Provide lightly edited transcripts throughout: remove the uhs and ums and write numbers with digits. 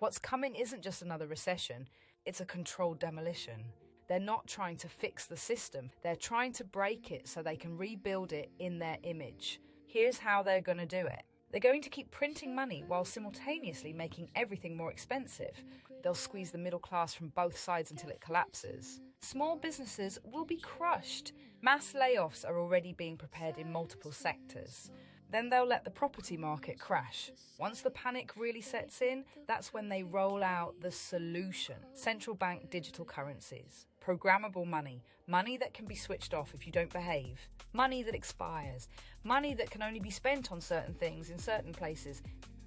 What's coming isn't just another recession, it's a controlled demolition. They're not trying to fix the system, they're trying to break it so they can rebuild it in their image. Here's how they're going to do it. They're going to keep printing money while simultaneously making everything more expensive. They'll squeeze the middle class from both sides until it collapses. Small businesses will be crushed. Mass layoffs are already being prepared in multiple sectors. Then they'll let the property market crash. Once the panic really sets in, that's when they roll out the solution. Central bank digital currencies. Programmable money. Money that can be switched off if you don't behave. Money that expires. Money that can only be spent on certain things in certain places.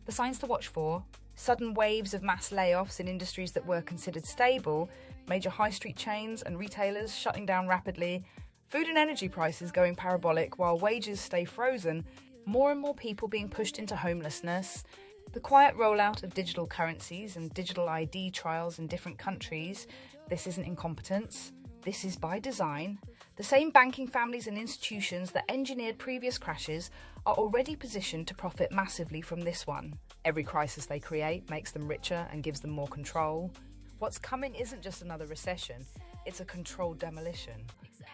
The signs to watch for: sudden waves of mass layoffs in industries that were considered stable, major high street chains and retailers shutting down rapidly, food and energy prices going parabolic while wages stay frozen, more and more people being pushed into homelessness, the quiet rollout of digital currencies and digital ID trials in different countries. This isn't incompetence. This is by design. The same banking families and institutions that engineered previous crashes are already positioned to profit massively from this one. Every crisis they create makes them richer and gives them more control. What's coming isn't just another recession, it's a controlled demolition.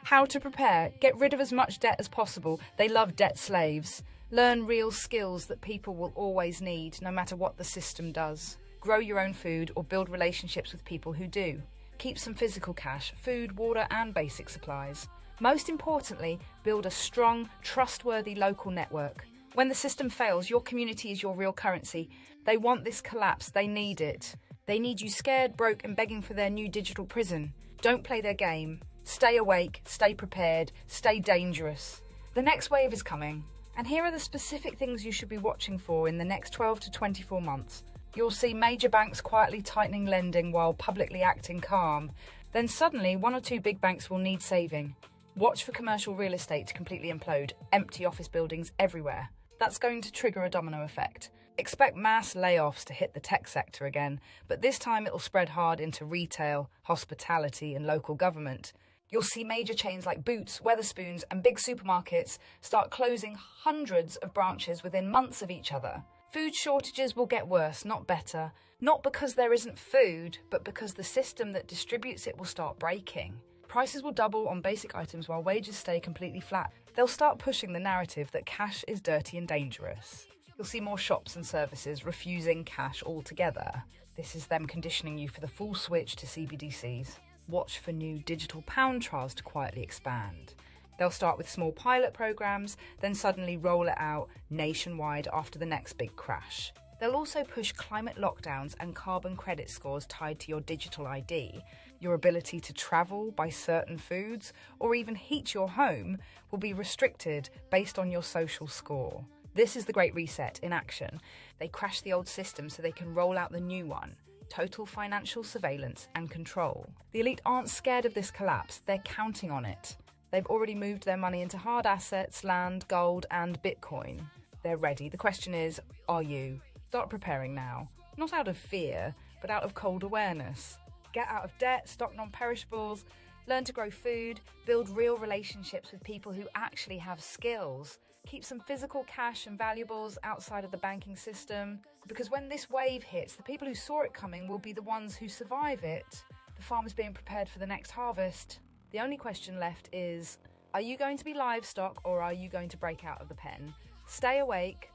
How to prepare: get rid of as much debt as possible. They love debt slaves. Learn real skills that people will always need, no matter what the system does. Grow your own food or build relationships with people who do. Keep some physical cash, food, water, and basic supplies. Most importantly, build a strong, trustworthy local network. When the system fails, your community is your real currency. They want this collapse. They need it. They need you scared, broke, and begging for their new digital prison. Don't play their game. Stay awake, stay prepared, stay dangerous. The next wave is coming. And here are the specific things you should be watching for in the next 12 to 24 months. You'll see major banks quietly tightening lending while publicly acting calm. Then suddenly, one or two big banks will need saving. Watch for commercial real estate to completely implode, empty office buildings everywhere. That's going to trigger a domino effect. Expect mass layoffs to hit the tech sector again, but this time it'll spread hard into retail, hospitality, and local government. You'll see major chains like Boots, Wetherspoons, and big supermarkets start closing hundreds of branches within months of each other. Food shortages will get worse, not better. Not because there isn't food, but because the system that distributes it will start breaking. Prices will double on basic items while wages stay completely flat. They'll start pushing the narrative that cash is dirty and dangerous. You'll see more shops and services refusing cash altogether. This is them conditioning you for the full switch to CBDCs. Watch for new digital pound trials to quietly expand. They'll start with small pilot programs, then suddenly roll it out nationwide after the next big crash. They'll also push climate lockdowns and carbon credit scores tied to your digital ID. Your ability to travel, buy certain foods, or even heat your home will be restricted based on your social score. This is the Great Reset in action. They crash the old system so they can roll out the new one. Total financial surveillance and control. The elite aren't scared of this collapse, they're counting on it. They've already moved their money into hard assets, land, gold, and Bitcoin. They're ready. The question is, are you? Start preparing now. Not out of fear, but out of cold awareness. Get out of debt, stock non-perishables, learn to grow food, build real relationships with people who actually have skills. Keep some physical cash and valuables outside of the banking system, because when this wave hits, the people who saw it coming will be the ones who survive it. The farmers being prepared for the next harvest. The only question left is, are you going to be livestock or are you going to break out of the pen? Stay awake,